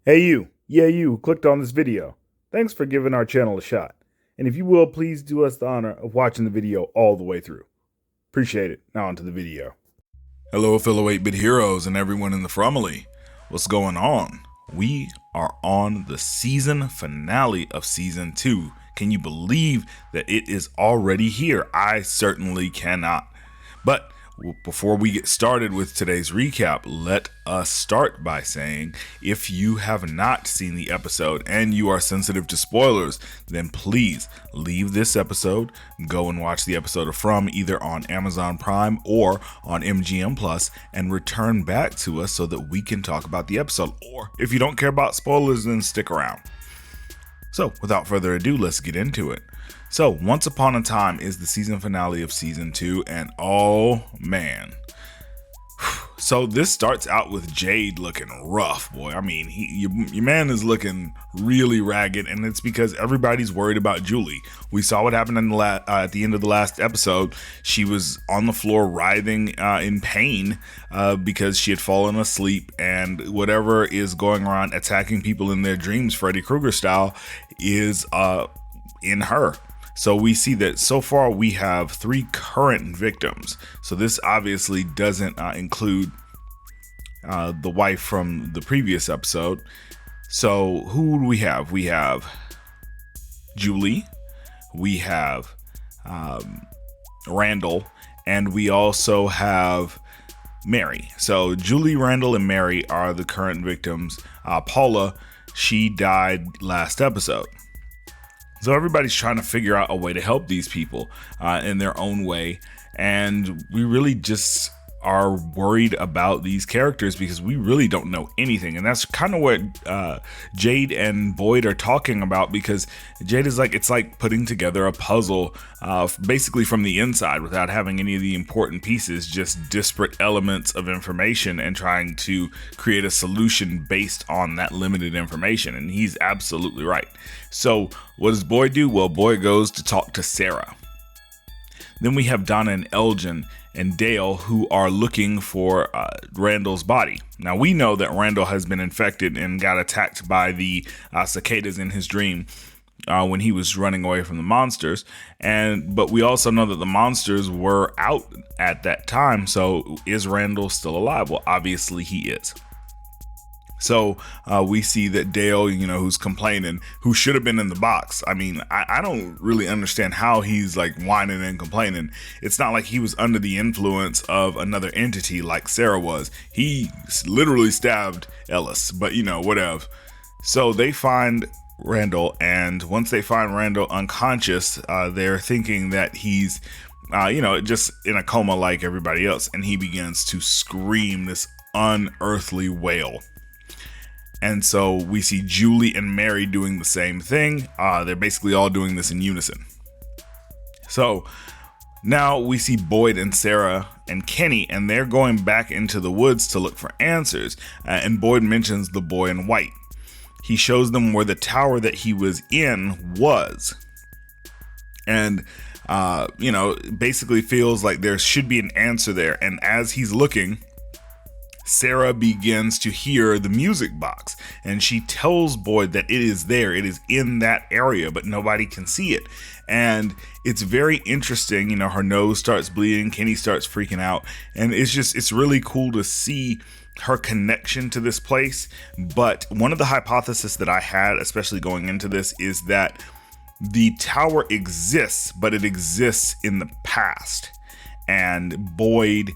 Hey you, yeah you who clicked on this video. Thanks for giving our channel a shot. And if you will, please do us the honor of watching the video all the way through. Appreciate it. Now onto the video. Hello, fellow 8-bit heroes and everyone in the family. What's going on? We are on the season finale of season 2. Can you believe that it is already here? I certainly cannot. But before we get started with today's recap, let us start by saying if you have not seen the episode and you are sensitive to spoilers, then please leave this episode, go and watch the episode of From either on Amazon Prime or on MGM Plus, and return back to us so that we can talk about the episode. Or if you don't care about spoilers, then stick around. So without further ado, let's get into it. So, Once Upon a Time is the season finale of season 2, and oh man. So this starts out with Jade looking rough, boy. I mean, your man is looking really ragged, and it's because everybody's worried about Julie. We saw what happened at the end of the last episode. She was on the floor writhing in pain because she had fallen asleep, and whatever is going around attacking people in their dreams, Freddy Krueger style, is in her. So we see that so far we have 3 current victims. So this obviously doesn't include the wife from the previous episode. So who do we have? We have Julie, we have Randall, and we also have Mary. So Julie, Randall, and Mary are the current victims. Paula, she died last episode. So everybody's trying to figure out a way to help these people in their own way. And we really just are worried about these characters because we really don't know anything. And that's kind of what Jade and Boyd are talking about, because Jade is like, it's like putting together a puzzle basically from the inside without having any of the important pieces, just disparate elements of information and trying to create a solution based on that limited information. And he's absolutely right. So what does Boyd do? Well, Boyd goes to talk to Sarah. Then we have Donna and Elgin and Dale, who are looking for Randall's body. Now we know that Randall has been infected and got attacked by the cicadas in his dream when he was running away from the monsters. But we also know that the monsters were out at that time. So is Randall still alive? Well, obviously he is. So we see that Dale, who's complaining, who should have been in the box. I mean, I don't really understand how he's like whining and complaining. It's not like he was under the influence of another entity like Sarah was. He literally stabbed Ellis, but whatever. So they find Randall, and once they find Randall unconscious, they're thinking that he's, just in a coma like everybody else, and he begins to scream this unearthly wail. And so we see Julie and Mary doing the same thing. They're basically all doing this in unison. So now we see Boyd and Sarah and Kenny, and they're going back into the woods to look for answers. And Boyd mentions the boy in white. He shows them where the tower that he was in was. And, basically feels like there should be an answer there. And as he's looking, Sarah begins to hear the music box, and she tells Boyd that it is there. It is in that area, but nobody can see it. And it's very interesting. Her nose starts bleeding. Kenny starts freaking out. And it's really cool to see her connection to this place. But one of the hypotheses that I had, especially going into this, is that the tower exists, but it exists in the past. And Boyd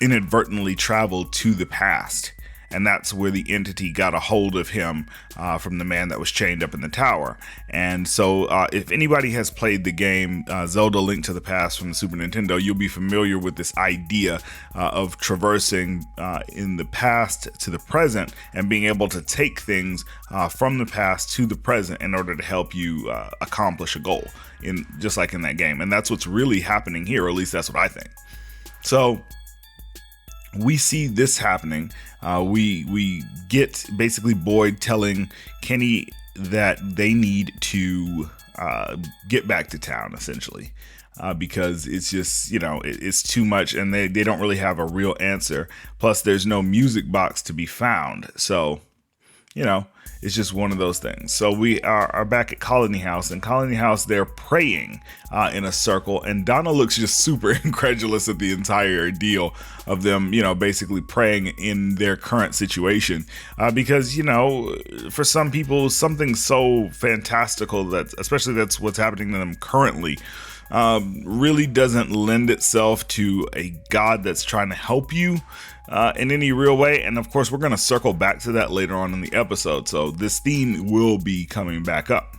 inadvertently traveled to the past, and that's where the entity got a hold of him from the man that was chained up in the tower. And so if anybody has played the game Zelda Link to the Past from the Super Nintendo, you'll be familiar with this idea of traversing in the past to the present and being able to take things from the past to the present in order to help you accomplish a goal, just like in that game. And that's what's really happening here, or at least that's what I think. So we see this happening. We get basically Boyd telling Kenny that they need to get back to town, essentially, because it's just, it's too much, and they don't really have a real answer. Plus, there's no music box to be found. So it's just one of those things. So we are back at Colony House. And Colony House, they're praying in a circle. And Donna looks just super incredulous at the entire deal of them, basically praying in their current situation. Because, for some people, something so fantastical, especially that's what's happening to them currently, really doesn't lend itself to a God that's trying to help you in any real way. And of course, we're going to circle back to that later on in the episode. So this theme will be coming back up.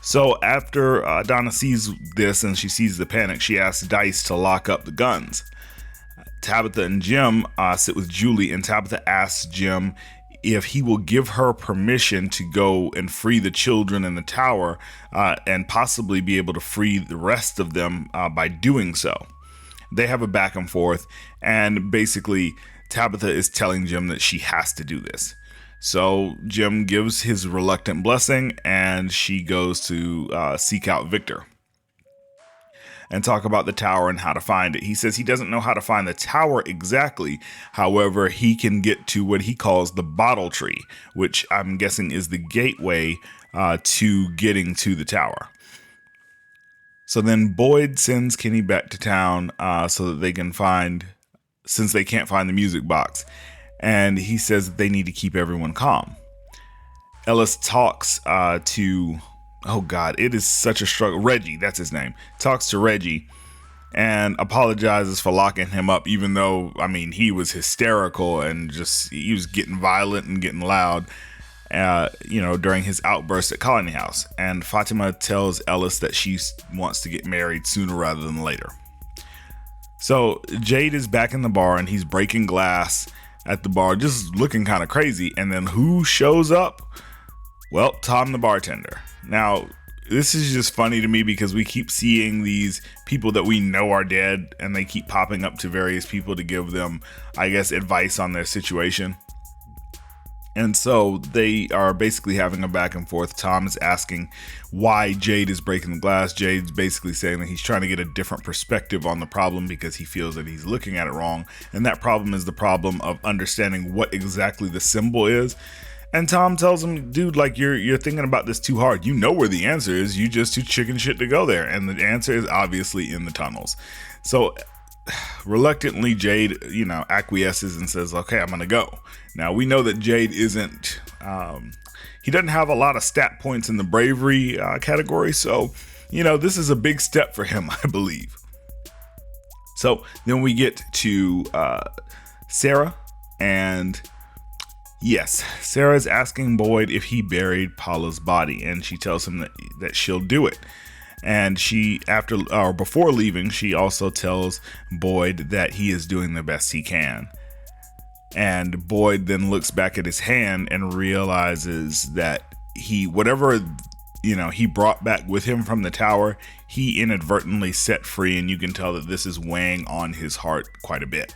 So after Donna sees this and she sees the panic, she asks Dice to lock up the guns. Tabitha and Jim sit with Julie, and Tabitha asks Jim if he will give her permission to go and free the children in the tower and possibly be able to free the rest of them by doing so. They have a back and forth, and basically Tabitha is telling Jim that she has to do this. So Jim gives his reluctant blessing, and she goes to seek out Victor and talk about the tower and how to find it. He says he doesn't know how to find the tower exactly. However, he can get to what he calls the bottle tree, which I'm guessing is the gateway to getting to the tower. So then Boyd sends Kenny back to town so that they can since they can't find the music box. And he says that they need to keep everyone calm. Ellis talks to, oh God, it is such a struggle. Reggie, that's his name, talks to Reggie and apologizes for locking him up, even though, he was hysterical and he was getting violent and getting loud. During his outburst at Colony House. And Fatima tells Ellis that she wants to get married sooner rather than later. So Jade is back in the bar and he's breaking glass at the bar, just looking kind of crazy. And then who shows up? Well, Tom the bartender. Now, this is just funny to me because we keep seeing these people that we know are dead and they keep popping up to various people to give them, I guess, advice on their situation. And so they are basically having a back and forth. Tom is asking why Jade is breaking the glass. Jade's basically saying that he's trying to get a different perspective on the problem because he feels that he's looking at it wrong. And that problem is the problem of understanding what exactly the symbol is. And Tom tells him, dude, you're thinking about this too hard. You know where the answer is. You just too chicken shit to go there. And the answer is obviously in the tunnels. So reluctantly, Jade, acquiesces and says, okay, I'm going to go. Now, we know that Jade isn't, he doesn't have a lot of stat points in the bravery category. So, this is a big step for him, I believe. So then we get to Sarah, and yes, Sarah is asking Boyd if he buried Paula's body, and she tells him that she'll do it. And before leaving, she also tells Boyd that he is doing the best he can. And Boyd then looks back at his hand and realizes that whatever he brought back with him from the tower, he inadvertently set free. And you can tell that this is weighing on his heart quite a bit.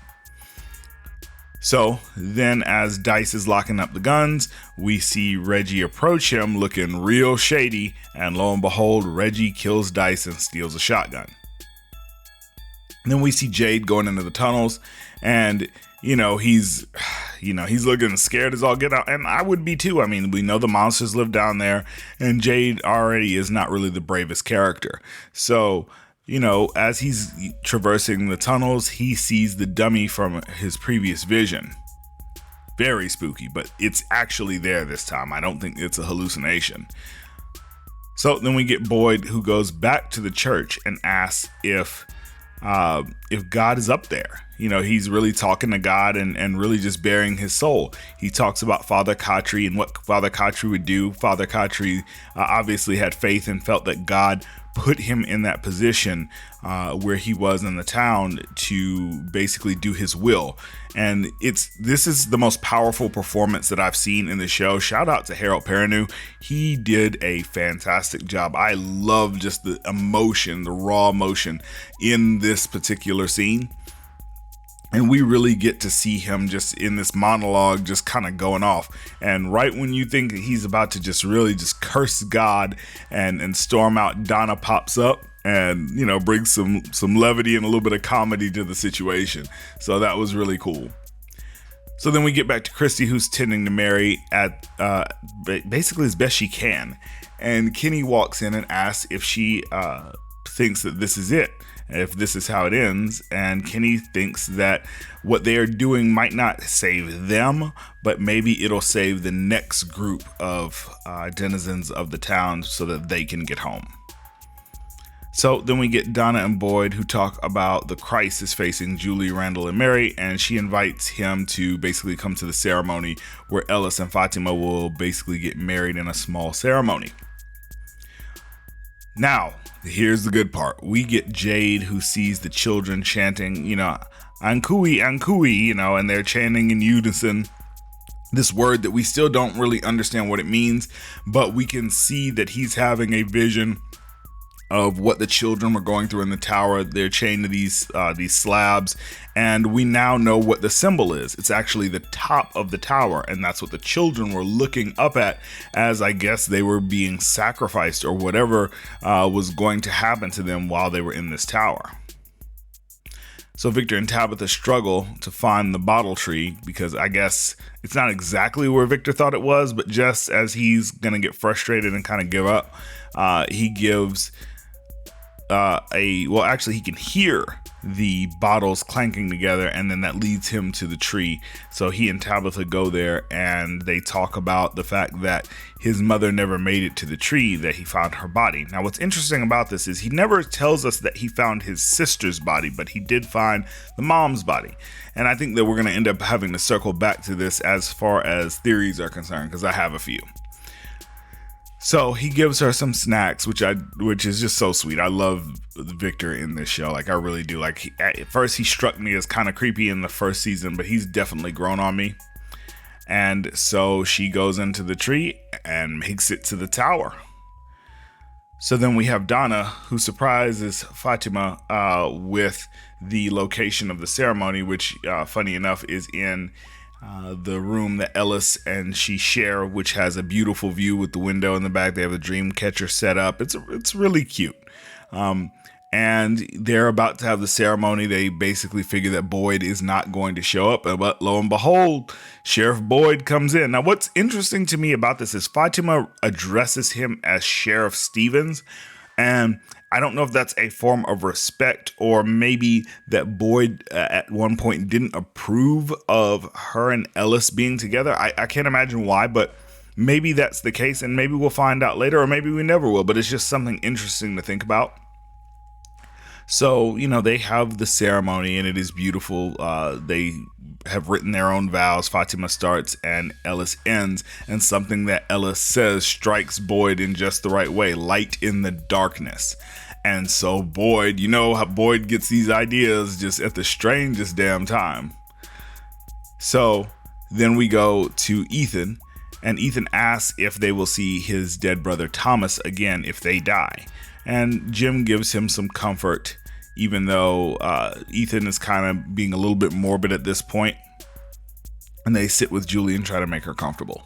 So then as Dice is locking up the guns, we see Reggie approach him looking real shady, and lo and behold, Reggie kills Dice and steals a shotgun. And then we see Jade going into the tunnels, and he's looking scared as all get out, and I would be too. We know the monsters live down there, and Jade already is not really the bravest character. So as he's traversing the tunnels, he sees the dummy from his previous vision. Very spooky, but it's actually there this time. I don't think it's a hallucination. So then we get Boyd, who goes back to the church and asks if God is up there. He's really talking to God and really just bearing his soul. He talks about Father Khatri and what Father Khatri would do. Father Khatri obviously had faith and felt that God put him in that position where he was in the town to basically do his will. And this is the most powerful performance that I've seen in the show. Shout out to Harold Perrineau. He did a fantastic job. I love just the emotion, the raw emotion in this particular scene. And we really get to see him just in this monologue, just kind of going off. And right when you think he's about to just really just curse God and storm out, Donna pops up and, brings some levity and a little bit of comedy to the situation. So that was really cool. So then we get back to Christy, who's tending to Mary at basically as best she can. And Kenny walks in and asks if she thinks that this is it, if this is how it ends. And Kenny thinks that what they are doing might not save them, but maybe it'll save the next group of denizens of the town so that they can get home. So then we get Donna and Boyd, who talk about the crisis facing Julie, Randall, and Mary, and she invites him to basically come to the ceremony where Ellis and Fatima will basically get married in a small ceremony. Now, here's the good part. We get Jade, who sees the children chanting, Ankui, Ankui, and they're chanting in unison this word that we still don't really understand what it means, but we can see that he's having a vision of what the children were going through in the tower. They're chained to these slabs, and we now know what the symbol is. It's actually the top of the tower, and that's what the children were looking up at as, I guess, they were being sacrificed or whatever was going to happen to them while they were in this tower. So Victor and Tabitha struggle to find the bottle tree because I guess it's not exactly where Victor thought it was, but just as he's going to get frustrated and kind of give up, he gives he can hear the bottles clanking together, and then that leads him to the tree. So he and Tabitha go there, and they talk about the fact that his mother never made it to the tree, that he found her body. Now, what's interesting about this is he never tells us that he found his sister's body, but he did find the mom's body. And I think that we're going to end up having to circle back to this as far as theories are concerned, because I have a few. So he gives her some snacks, which is just so sweet. I love Victor in this show. Like, I really do. Like, at first he struck me as kind of creepy in the first season, but he's definitely grown on me. And so she goes into the tree and makes it to the tower. So then we have Donna, who surprises Fatima with the location of the ceremony, which, funny enough, is in the room that Ellis and she share, which has a beautiful view with the window in the back. They have a dream catcher set up. It's really cute. And they're about to have the ceremony. They basically figure that Boyd is not going to show up, but lo and behold, Sheriff Boyd comes in. Now, what's interesting to me about this is Fatima addresses him as Sheriff Stevens, and I don't know if that's a form of respect, or maybe that Boyd at one point didn't approve of her and Ellis being together. I can't imagine why, but maybe that's the case, and maybe we'll find out later, or maybe we never will, but it's just something interesting to think about. So, they have the ceremony, and it is beautiful. They have written their own vows. Fatima starts and Ellis ends, and something that Ellis says strikes Boyd in just the right way: light in the darkness. And so Boyd, how Boyd gets these ideas just at the strangest damn time. So then we go to Ethan, and Ethan asks if they will see his dead brother Thomas again if they die. And Jim gives him some comfort, even though Ethan is kind of being a little bit morbid at this point. And they sit with Julie and try to make her comfortable.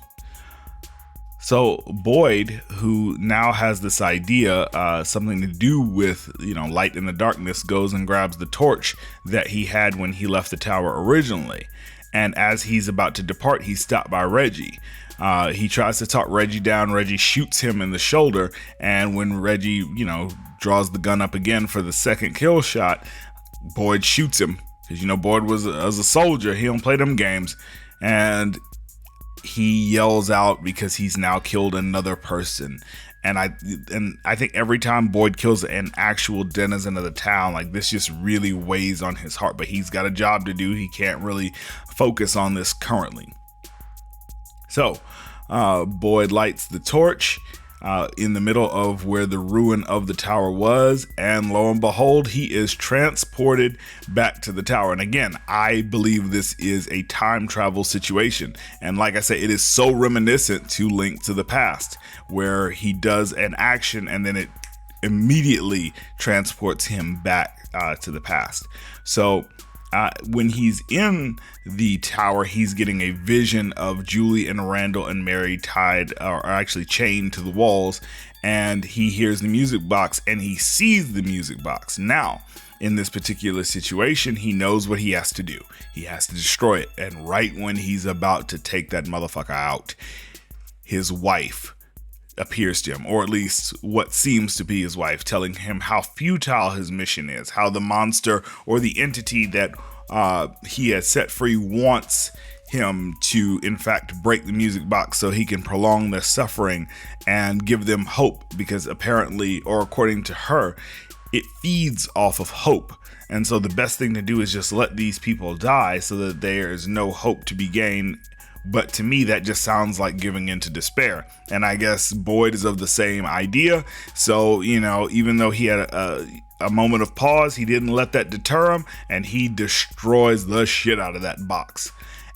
So Boyd, who now has this idea, something to do with, light in the darkness, goes and grabs the torch that he had when he left the tower originally. And as he's about to depart, he's stopped by Reggie. He tries to talk Reggie down. Reggie shoots him in the shoulder. And when Reggie, draws the gun up again for the second kill shot, Boyd shoots him. Because, Boyd was a soldier. He don't play them games. And he yells out because he's now killed another person. And I think every time Boyd kills an actual denizen of the town, like, this just really weighs on his heart. But he's got a job to do. He can't really focus on this currently. So Boyd lights the torch in the middle of where the ruin of the tower was, and lo and behold, he is transported back to the tower. And again, I believe this is a time travel situation, and like I say, it is so reminiscent to Link to the Past, where he does an action and then it immediately transports him back to the past. So when he's in the tower, he's getting a vision of Julie and Randall and Mary tied, or actually chained to the walls, and he hears the music box and he sees the music box. Now, in this particular situation, he knows what he has to do. He has to destroy it. And right when he's about to take that motherfucker out, his wife appears to him, or at least what seems to be his wife, telling him how futile his mission is, how the monster or the entity that he has set free wants him to, in fact, break the music box so he can prolong their suffering and give them hope, because apparently, or according to her, it feeds off of hope. And so the best thing to do is just let these people die so that there is no hope to be gained. But to me, that just sounds like giving in to despair. And I guess Boyd is of the same idea. So, you know, even though he had a moment of pause, he didn't let that deter him, and he destroys the shit out of that box.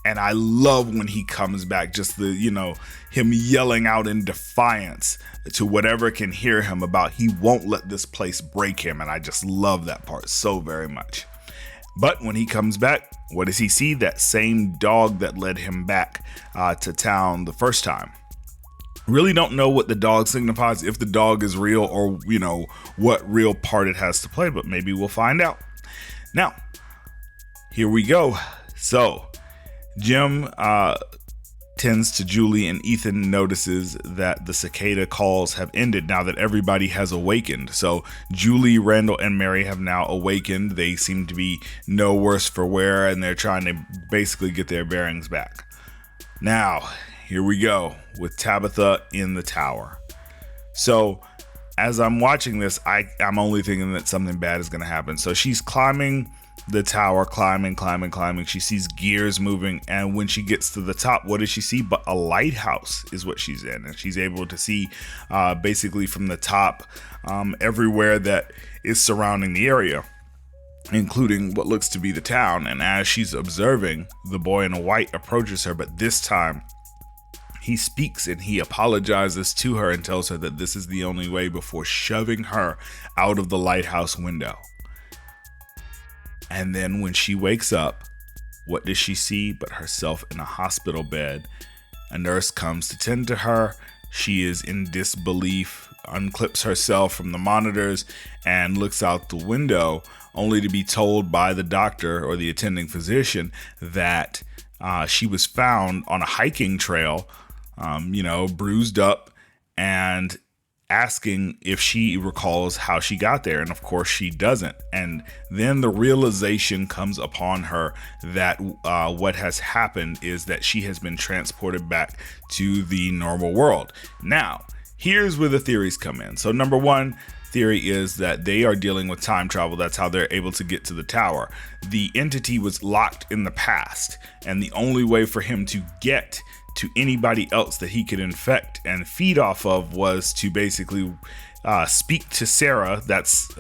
And I love when he comes back, just the, you know, him yelling out in defiance to whatever can hear him about he won't let this place break him. And I just love that part so very much. But when he comes back, what does he see? That same dog that led him back to town the first time. Really don't know what the dog signifies, if the dog is real, or, you know, what real part it has to play, but maybe we'll find out. Now, here we go. So, Jim tends to Julie, and Ethan notices that the cicada calls have ended now that everybody has awakened. So Julie, Randall, and Mary have now awakened. They seem to be no worse for wear, and they're trying to basically get their bearings back. Now, here we go with Tabitha in the tower. So as I'm watching this, I'm only thinking that something bad is going to happen. So she's climbing the tower, climbing. She sees gears moving, and when she gets to the top, what does she see? But a lighthouse is what she's in, and she's able to see basically from the top everywhere that is surrounding the area, including what looks to be the town. And as she's observing, the boy in white approaches her, but this time he speaks and he apologizes to her and tells her that this is the only way, before shoving her out of the lighthouse window. And then when she wakes up, what does she see but herself in a hospital bed? A nurse comes to tend to her. She is in disbelief, unclips herself from the monitors, and looks out the window, only to be told by the doctor or the attending physician that she was found on a hiking trail, bruised up, and asking if she recalls how she got there. And of course she doesn't. And then the realization comes upon her that what has happened is that she has been transported back to the normal world. Now, here's where the theories come in. So number one theory is that they are dealing with time travel. That's how they're able to get to the tower. The entity was locked in the past, and the only way for him to get to anybody else that he could infect and feed off of was to basically speak to Sarah. That's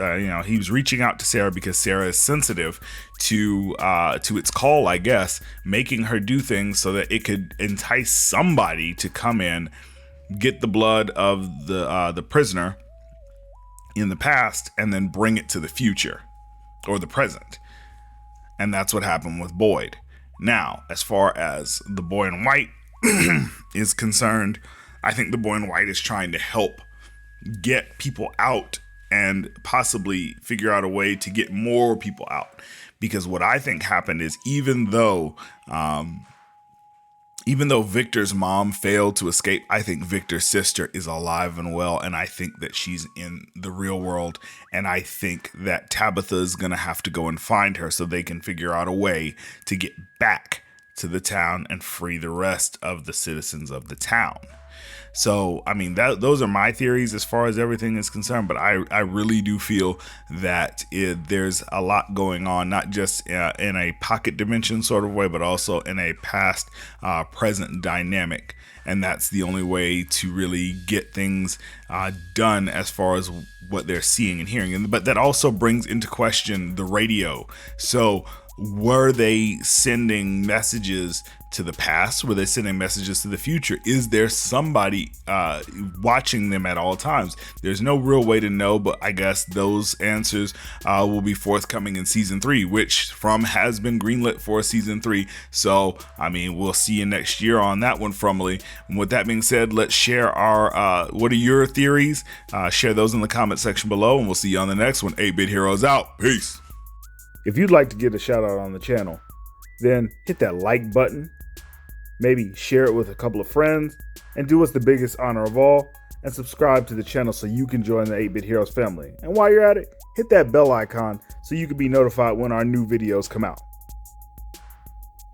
he was reaching out to Sarah because Sarah is sensitive to its call, I guess, making her do things so that it could entice somebody to come in, get the blood of the prisoner in the past, and then bring it to the future or the present. And that's what happened with Boyd. Now, as far as the boy in white is concerned, I think the boy in white is trying to help get people out and possibly figure out a way to get more people out. Because what I think happened is even though Victor's mom failed to escape, I think Victor's sister is alive and well, and I think that she's in the real world, and I think that Tabitha is going to have to go and find her so they can figure out a way to get back to the town and free the rest of the citizens of the town. So, I mean, those are my theories as far as everything is concerned, but I really do feel that there's a lot going on, not just in a pocket dimension sort of way, but also in a past, present dynamic. And that's the only way to really get things done as far as what they're seeing and hearing. But that also brings into question the radio. So, were they sending messages to the past? Were they sending messages to the future? Is there somebody watching them at all times? There's no real way to know, but I guess those answers will be forthcoming in season 3, which has been greenlit for season 3. So, I mean, we'll see you next year on that one, Frumley. And with that being said, let's share our, what are your theories? Share those in the comment section below, and we'll see you on the next one. 8-Bit Heroes out. Peace. If you'd like to get a shout out on the channel, then hit that like button, maybe share it with a couple of friends, and do us the biggest honor of all, and subscribe to the channel so you can join the 8-Bit Heroes family. And while you're at it, hit that bell icon so you can be notified when our new videos come out.